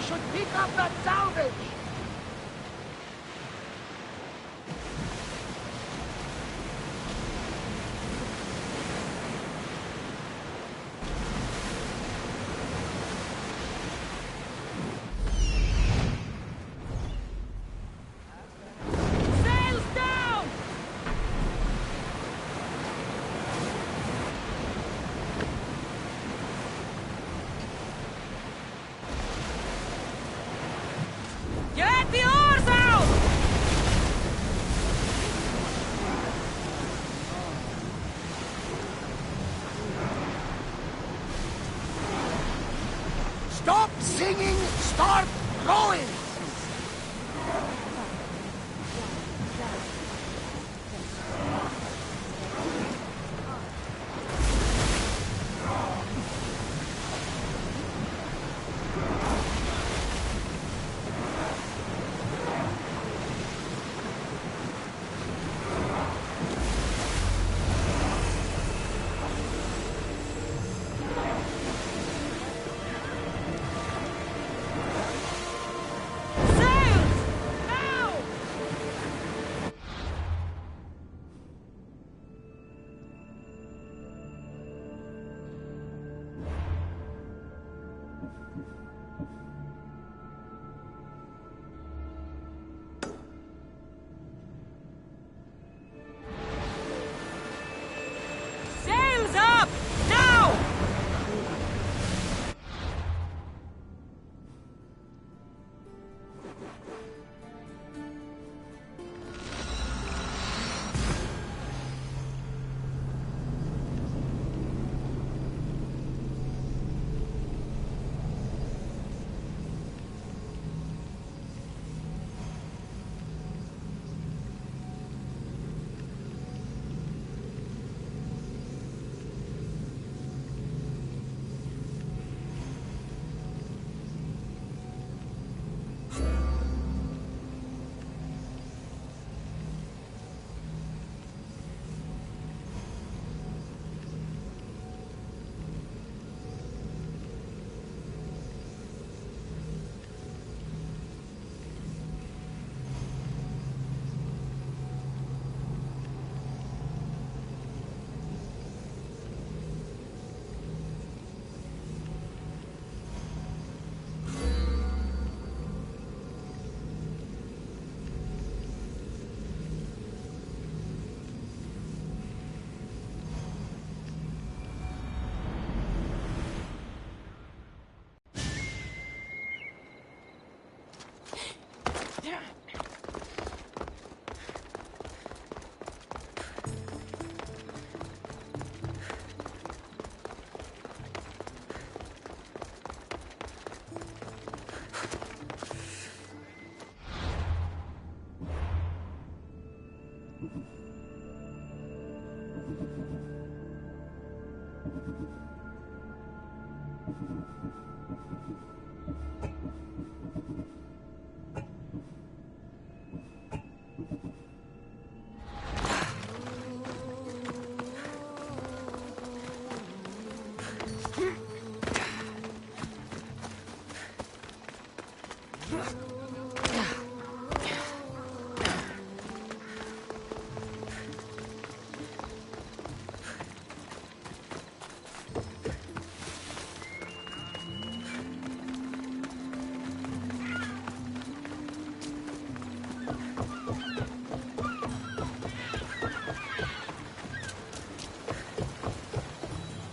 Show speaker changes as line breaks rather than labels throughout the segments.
should pick up that salvage! Stop singing, start rowing!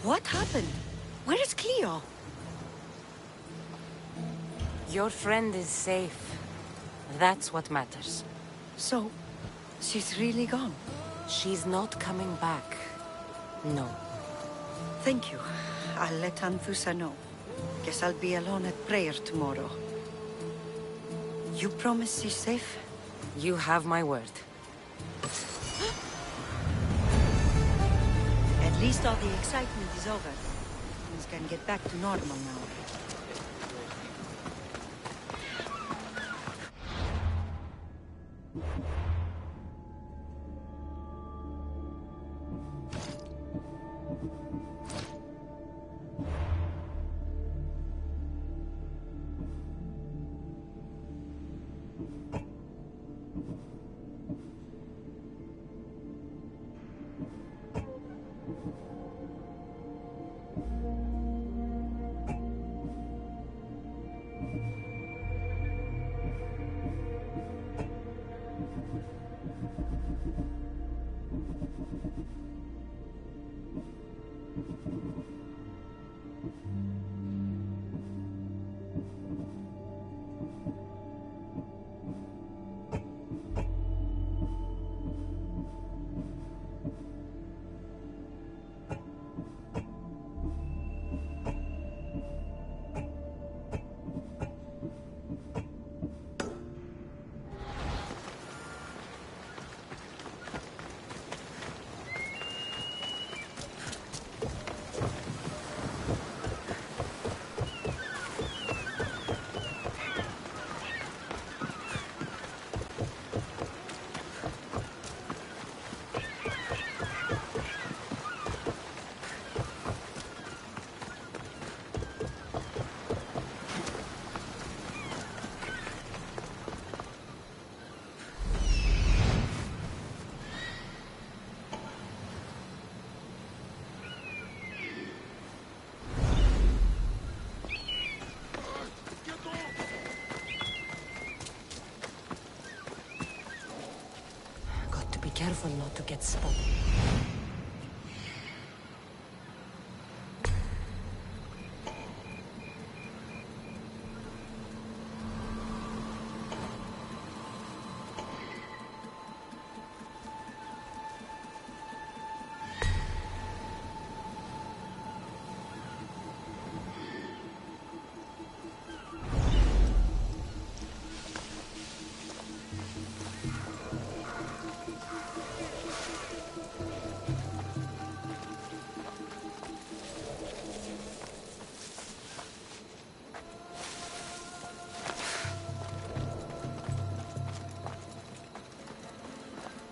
What happened? Where is Cleo?
Your friend is safe. That's what matters.
So, she's really gone?
She's not coming back. No.
Thank you. I'll let Anthusa know. Guess I'll be alone at prayer tomorrow. You promise she's safe?
You have my word.
At least all the excitement is over. Things can get back to normal now.
Careful not to get spotted.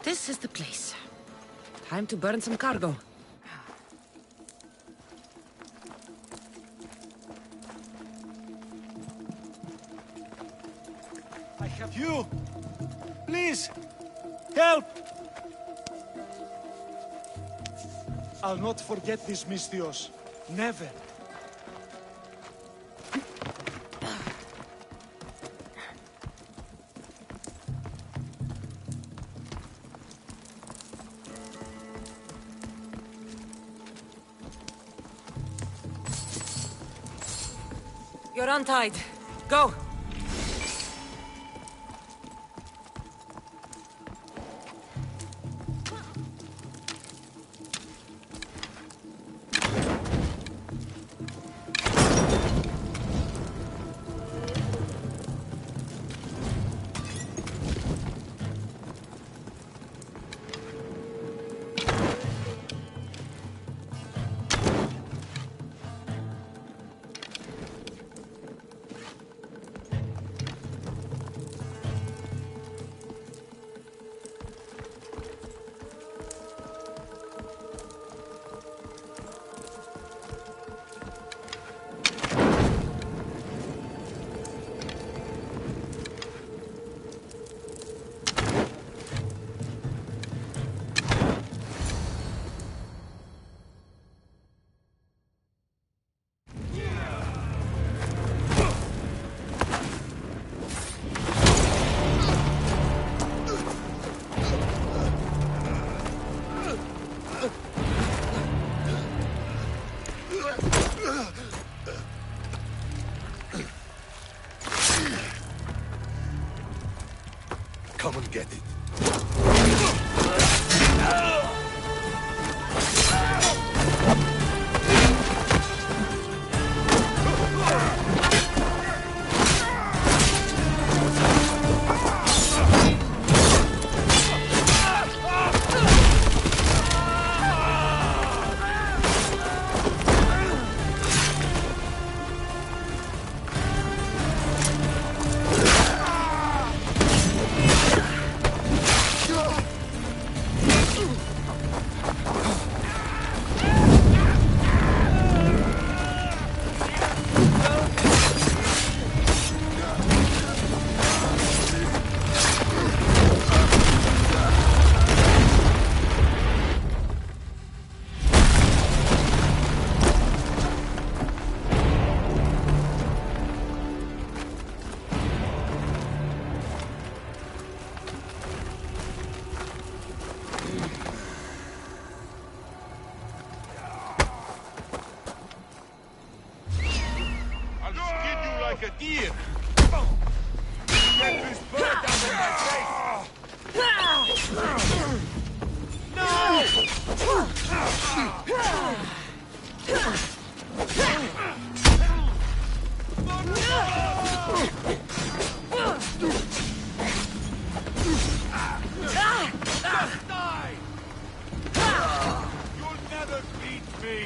This is the place. Time to burn some cargo.
I have you! Please! Help! I'll not forget this, Misthios. Never.
You're untied. Go!
Come and get it.
Like a deer. Get this bird out of my face! Just die! You'll never beat me!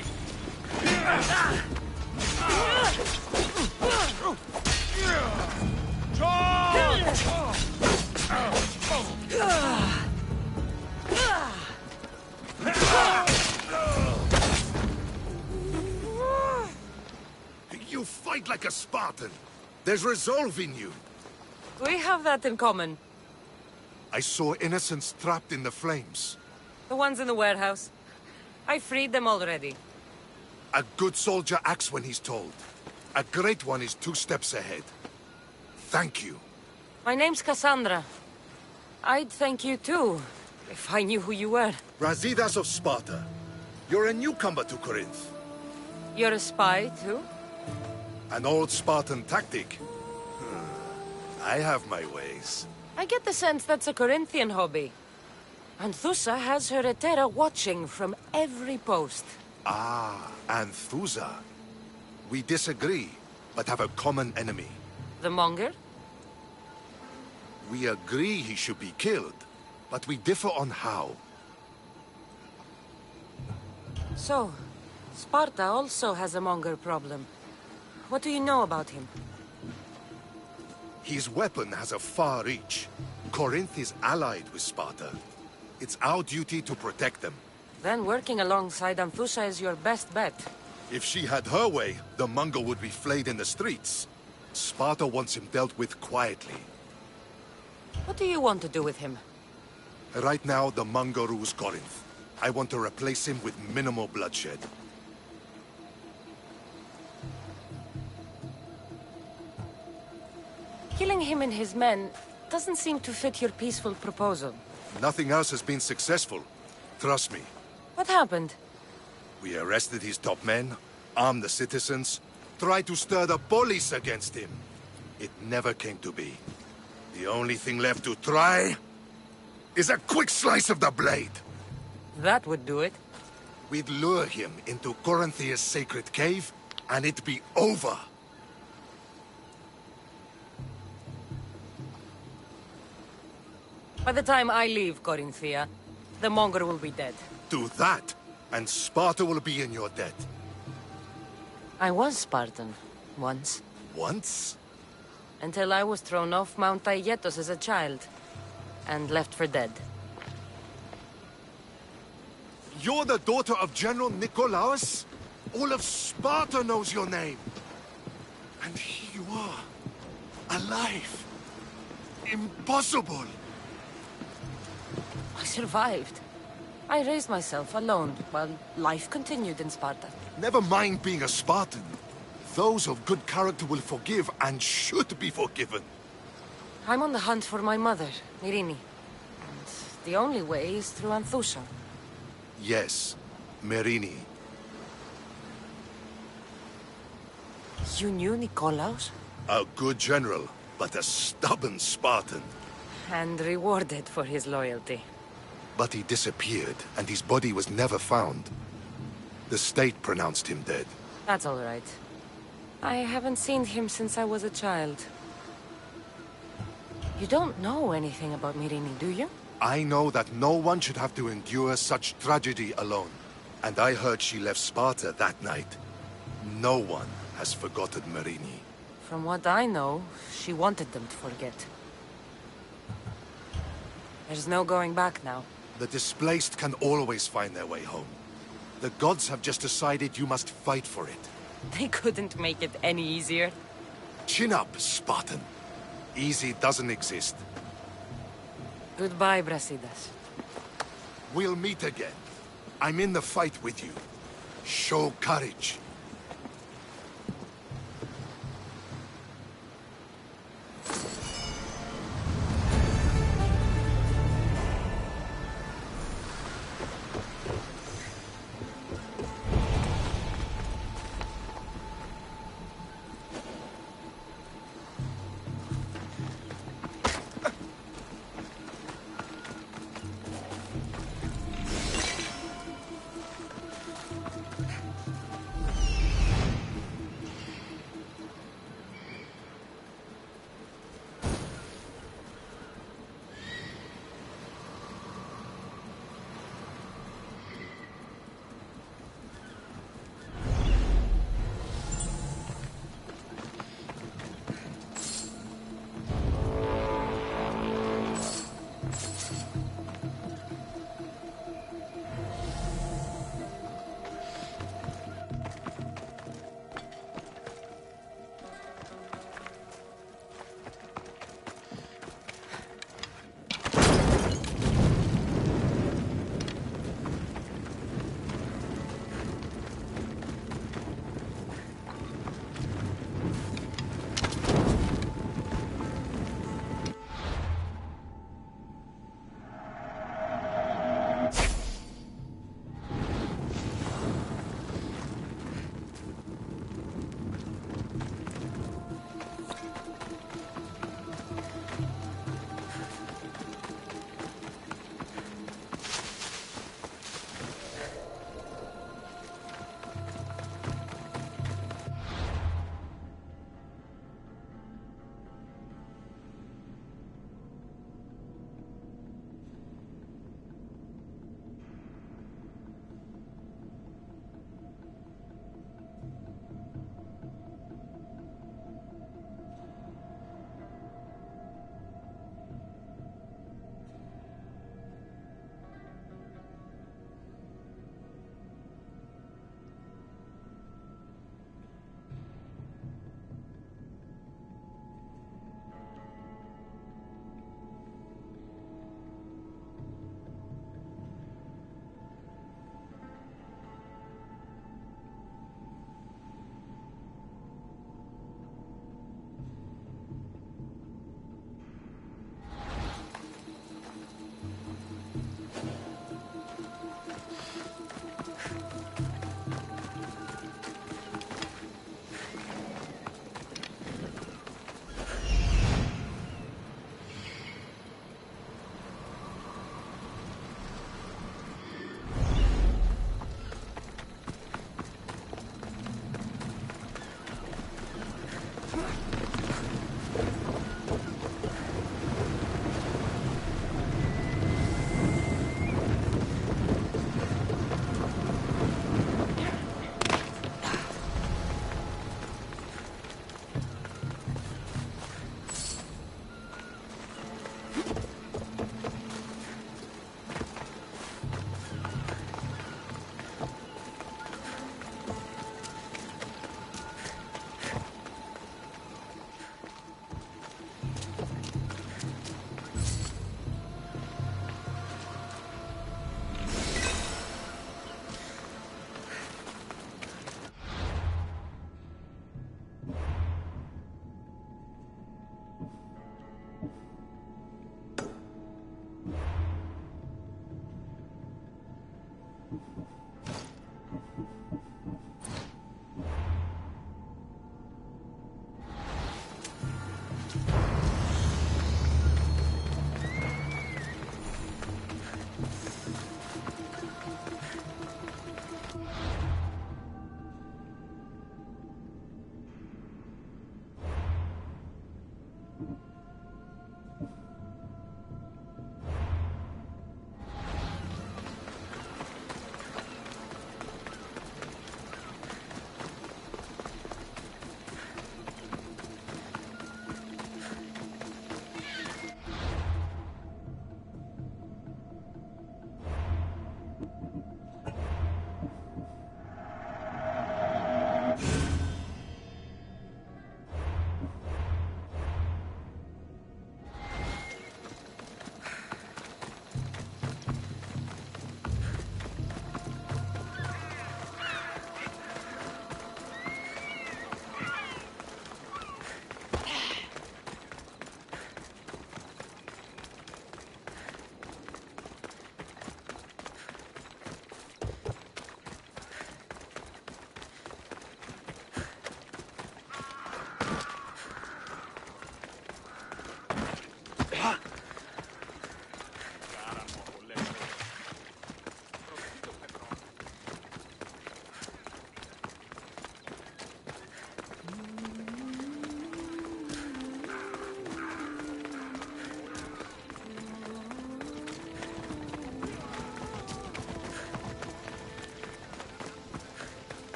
You fight like a Spartan. There's resolve in you.
We have that in common.
I saw innocents trapped in the flames.
The ones in the warehouse. I freed them already.
A good soldier acts when he's told. A great one is 2 steps ahead. Thank you.
My name's Cassandra. I'd thank you too, if I knew who you were.
Razidas of Sparta. You're a newcomer to Corinth.
You're a spy too?
An old Spartan tactic. I have my ways.
I get the sense that's a Corinthian hobby. Anthusa has her Etera watching from every post.
Ah, Anthusa. We disagree, but have a common enemy.
The Monger?
We agree he should be killed, but we differ on how.
So, Sparta also has a Monger problem. What do you know about him?
His weapon has a far reach. Corinth is allied with Sparta. It's our duty to protect them.
Then working alongside Anthusa is your best bet.
If she had her way, the Mongol would be flayed in the streets. Sparta wants him dealt with quietly.
What do you want to do with him?
Right now, the Mongol rules Corinth. I want to replace him with minimal bloodshed.
Killing him and his men doesn't seem to fit your peaceful proposal.
Nothing else has been successful. Trust me.
What happened?
We arrested his top men, armed the citizens, tried to stir the police against him. It never came to be. The only thing left to try is a quick slice of the blade.
That would do it.
We'd lure him into Corinthia's sacred cave, and it'd be over.
By the time I leave Corinthia, the Monger will be dead.
Do that, and Sparta will be in your debt.
I was Spartan, once.
Once?
Until I was thrown off Mount Aietos as a child, and left for dead.
You're the daughter of General Nikolaos? All of Sparta knows your name. And here you are, alive. Impossible.
I survived. I raised myself alone, while life continued in Sparta.
Never mind being a Spartan. Those of good character will forgive and should be forgiven.
I'm on the hunt for my mother, Myrini. And the only way is through Anthusa.
Yes, Myrini.
You knew Nikolaos?
A good general, but a stubborn Spartan.
and rewarded for his loyalty.
But he disappeared, and his body was never found. The state pronounced him dead.
That's all right. I haven't seen him since I was a child. You don't know anything about Myrrine, do you?
I know that no one should have to endure such tragedy alone. And I heard she left Sparta that night. No one has forgotten Myrrine.
From what I know, she wanted them to forget. There's no going back now.
The displaced can always find their way home. The gods have just decided you must fight for it.
They couldn't make it any easier.
Chin up, Spartan. Easy doesn't exist.
Goodbye, Brasidas.
We'll meet again. I'm in the fight with you. Show courage.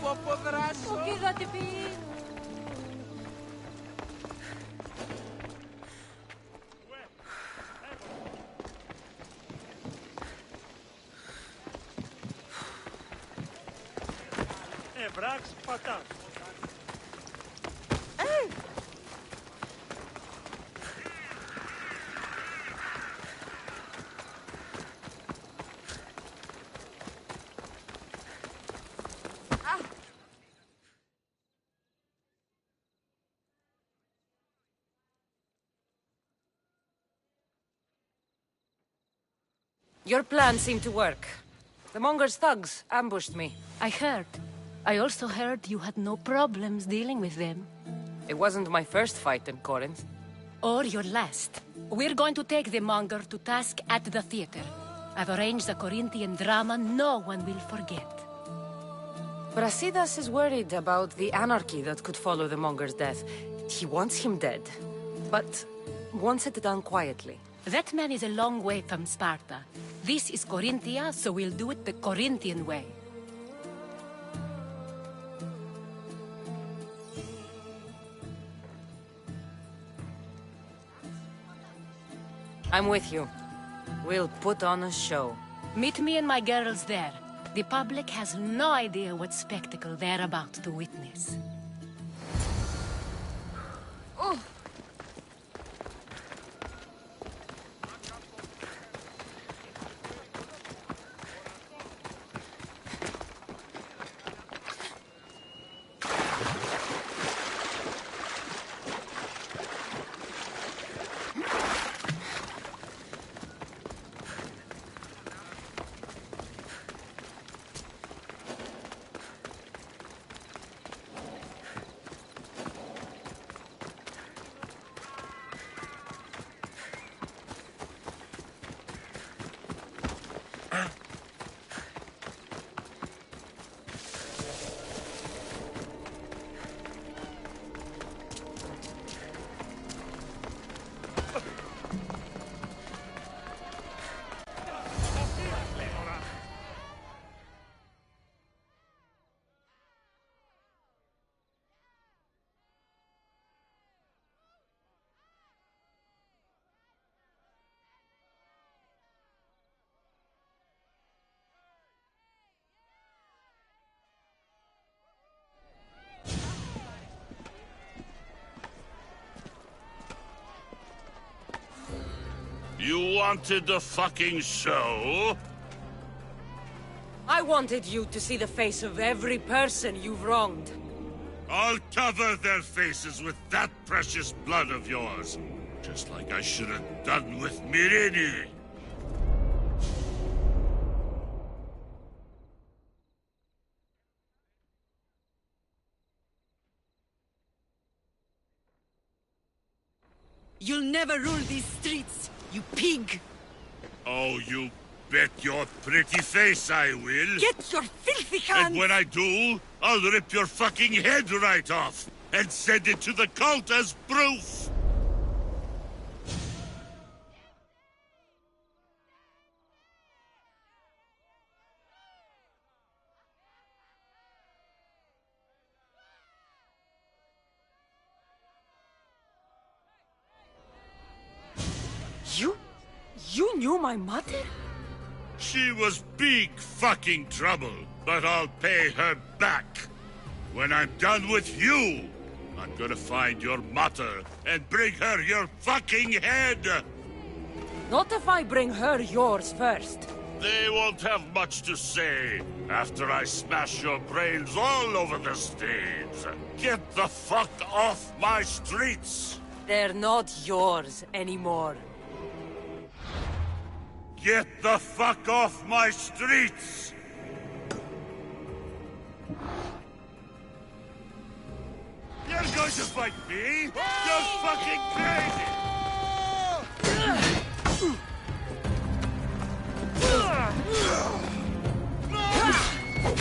po podrasso.
Κοίτατε πει.
Evrax patat.
Your plan seemed to work. The Monger's thugs ambushed me.
I heard. I also heard you had no problems dealing with them.
It wasn't my first fight in Corinth.
Or your last. We're going to take the Monger to task at the theater. I've arranged a Corinthian drama no one will forget.
Brasidas is worried about the anarchy that could follow the Monger's death. He wants him dead, but wants it done quietly.
That man is a long way from Sparta. This is Corinthia, so we'll do it the Corinthian way.
I'm with you. We'll put on a show.
Meet me and my girls there. The public has no idea what spectacle they're about to witness.
You wanted the fucking show?
I wanted you to see the face of every person you've wronged.
I'll cover their faces with that precious blood of yours. Just like I should have done with Mirini.
You'll never rule these streets, you pig!
Oh, you bet your pretty face I will.
Get your filthy hands!
And when I do, I'll rip your fucking head right off and send it to the cult as proof.
You knew my mother?
She was big fucking trouble, but I'll pay her back. When I'm done with you, I'm gonna find your mother and bring her your fucking head.
Not if I bring her yours first.
They won't have much to say after I smash your brains all over the stage. Get the fuck off my streets!
They're not yours anymore.
Get the fuck off my streets! You're going to fight me? You're fucking crazy!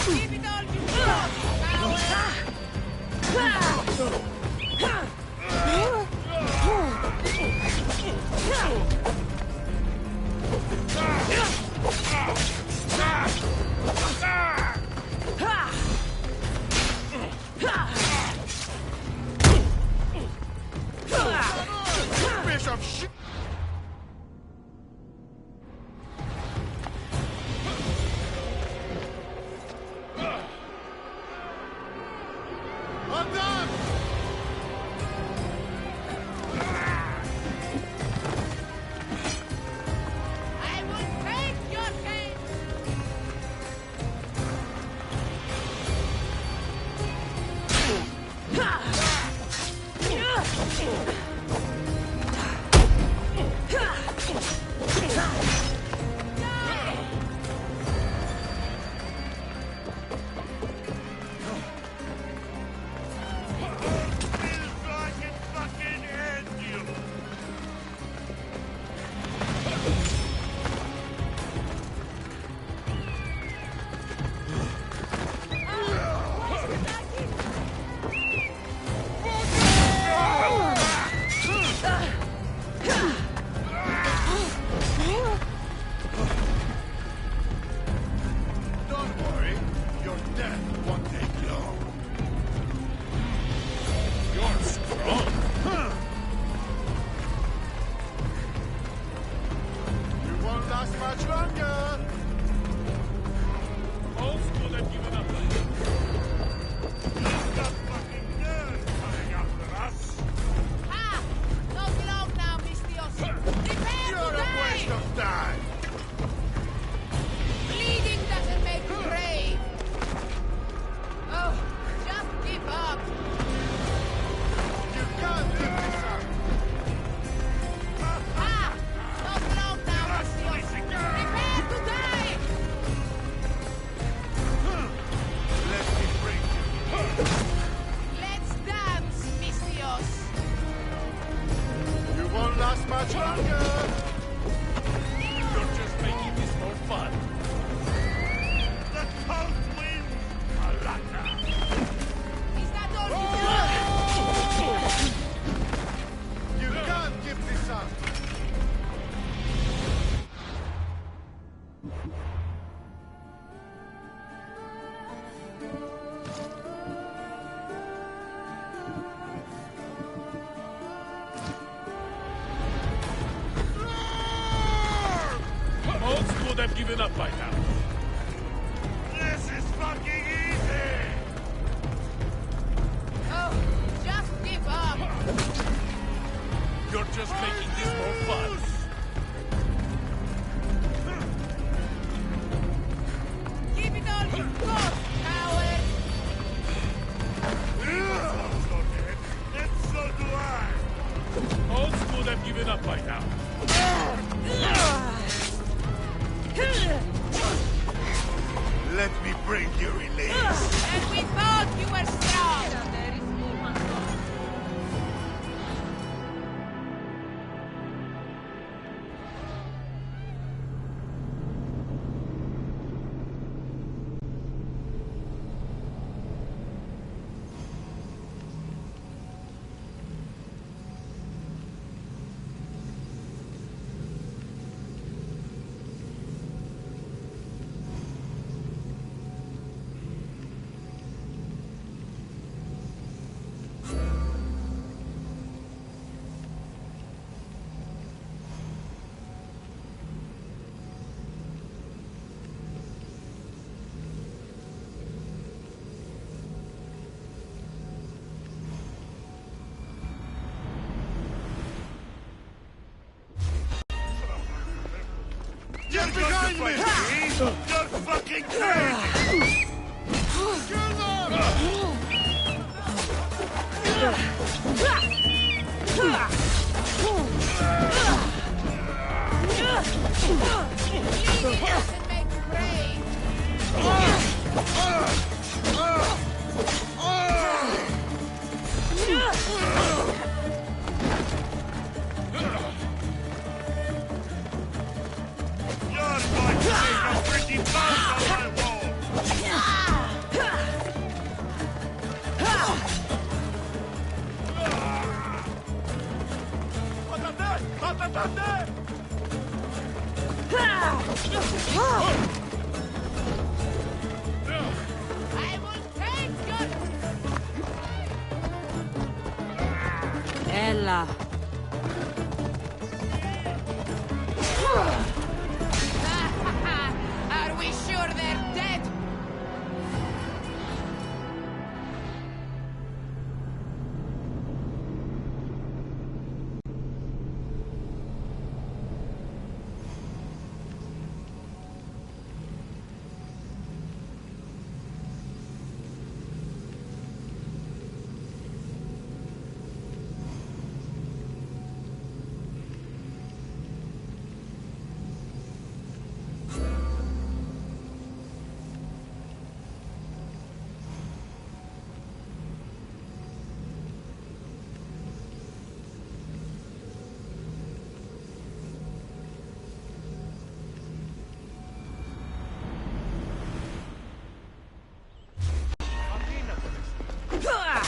Keep it all you got,
last much longer!
Old school have given up.
You've got fucking nerve coming after us!
Ah! Not long now, Mistios. Prepare
You're
to
a
die!
waste of time!
Bleeding doesn't make you brave. Oh, just give up.
You can't give this up!
Ah! Not long now, Mistios. Prepare to die!
Let me bring you.
Let's dance, Mistios.
You won't last much longer!
You're just making this more fun.
The cult wins! Malaka!
Is that all you do?
You can't give this up!
Old school have given up by now.
This is fucking easy!
Oh, just give up.
You're just making this more fun.
Give it all you've got, coward.
So dead, and so do I!
Old school have given up by now.
Let me bring you release!
And we thought you were strong.
You're behind me! You're fucking crazy!
Bleeding doesn't make you brave.
You're going to make a pretty bounce on my wall!
I will take your...
Ella.
Are we sure they're dead?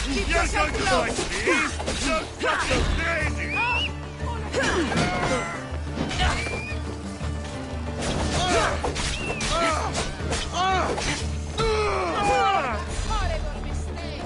You're going to like me? You're fucking crazy!
Horrible mistake.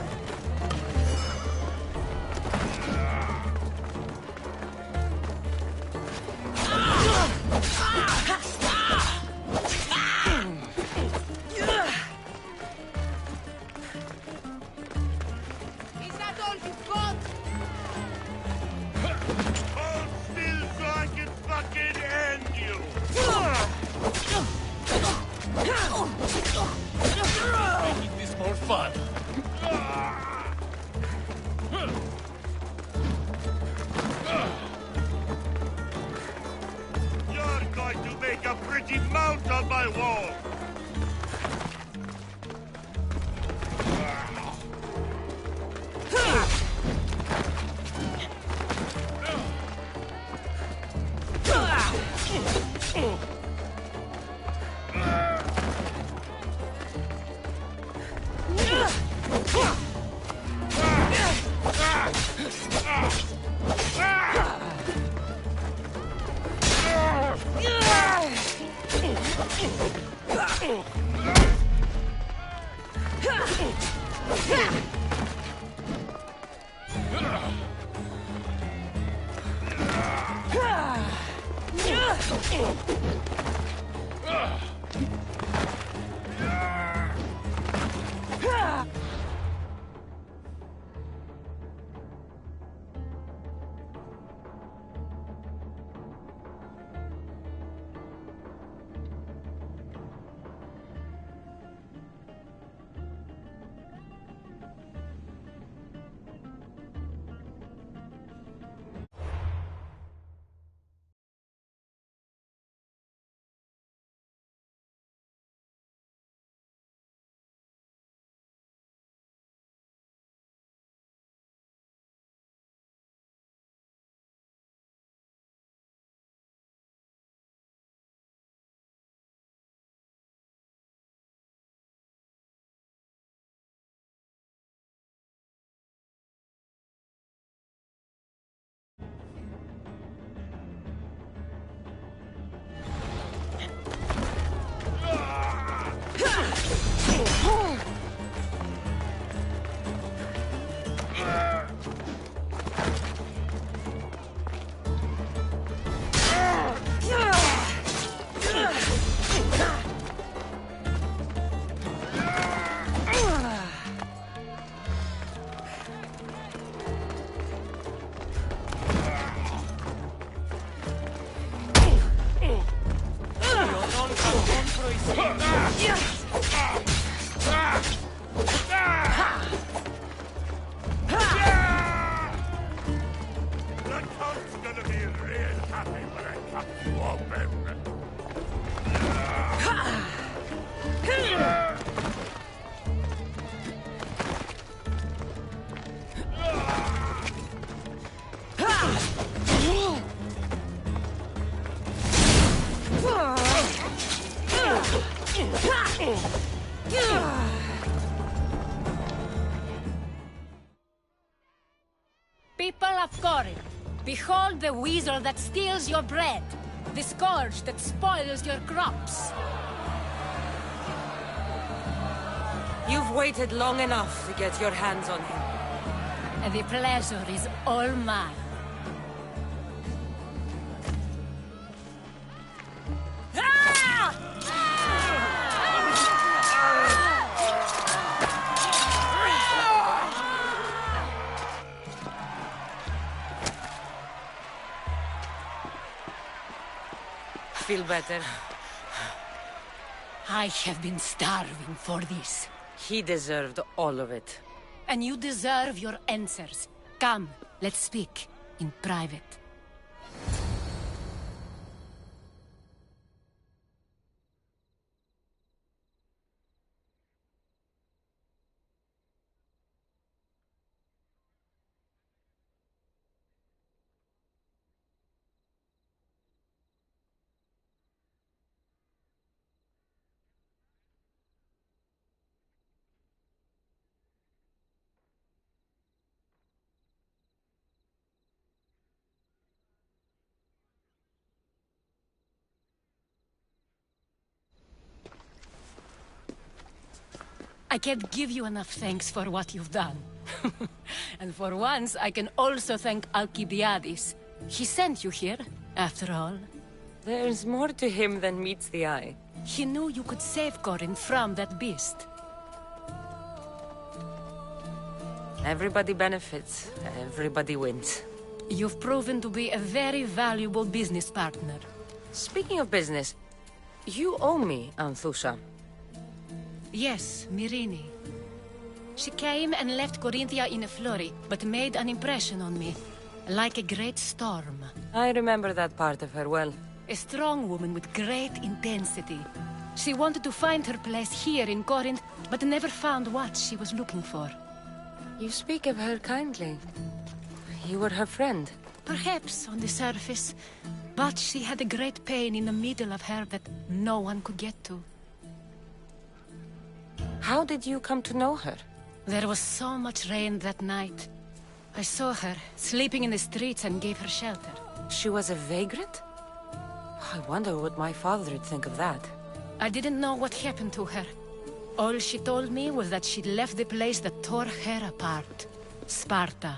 going to make a pretty mount on my wall.
People of Corinth, behold the weasel that steals your bread, the scourge that spoils your crops.
You've waited long enough to get your hands on him.
And the pleasure is all mine.
Feel better?
I have been starving for this.
He deserved all of it.
And you deserve your answers. Come, let's speak in private. I can't give you enough thanks for what you've done. And for once, I can also thank Alcibiades. He sent you here, after all.
There's more to him than meets the eye.
He knew you could save Corinth from that beast.
Everybody benefits. Everybody wins.
You've proven to be a very valuable business partner.
Speaking of business, you owe me, Anthusha.
Yes, Myrine. She came and left Corinthia in a flurry, but made an impression on me, like a great storm.
I remember that part of her well.
A strong woman with great intensity. She wanted to find her place here in Corinth, but never found what she was looking for.
You speak of her kindly. You were her friend.
Perhaps on the surface, but she had a great pain in the middle of her that no one could get to.
How did you come to know her?
There was so much rain that night. I saw her, sleeping in the streets, and gave her shelter.
She was a vagrant? I wonder what my father would think of that.
I didn't know what happened to her. All she told me was that she'd left the place that tore her apart. Sparta.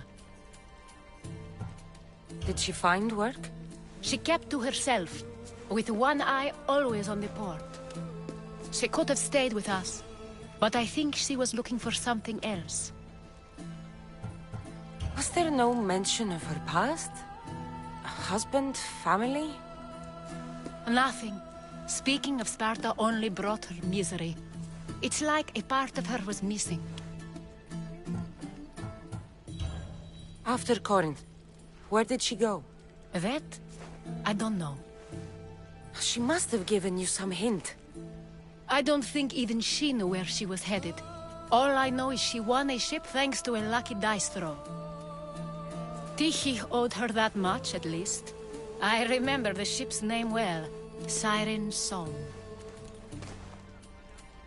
Did she find work?
She kept to herself, with one eye always on the port. She could have stayed with us, but I think she was looking for something else.
Was there no mention of her past? Husband, family?
Nothing. Speaking of Sparta only brought her misery. It's like a part of her was missing.
After Corinth, where did she go?
That? I don't know.
She must have given you some hint.
I don't think even she knew where she was headed. All I know is she won a ship thanks to a lucky dice throw. Tyche owed her that much, at least. I remember the ship's name well. Siren Song.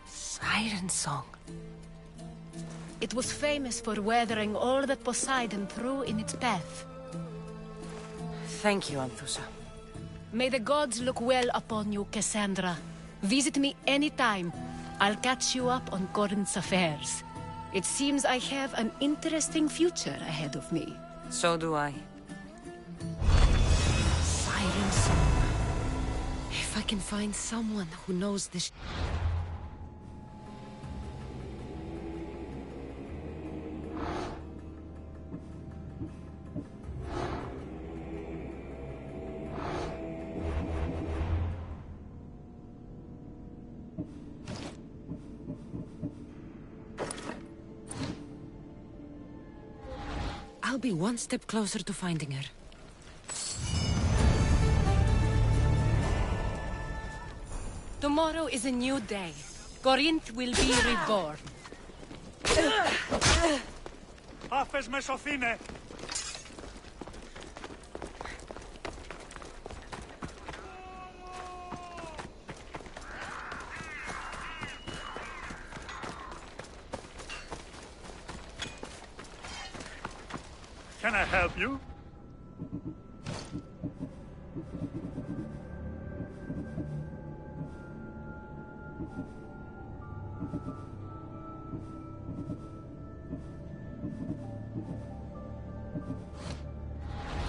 Siren Song.
It was famous for weathering all that Poseidon threw in its path.
Thank you, Anthusa.
May the gods look well upon you, Cassandra. Visit me anytime. I'll catch you up on Corinth's affairs. It seems I have an interesting future ahead of me.
So do I. Siren Song. If I can find someone who knows this... I'll be one step closer to finding her.
Tomorrow is a new day. Corinth will be reborn.
Άφες με σωθήνε! Can I help you?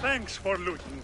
Thanks for looting.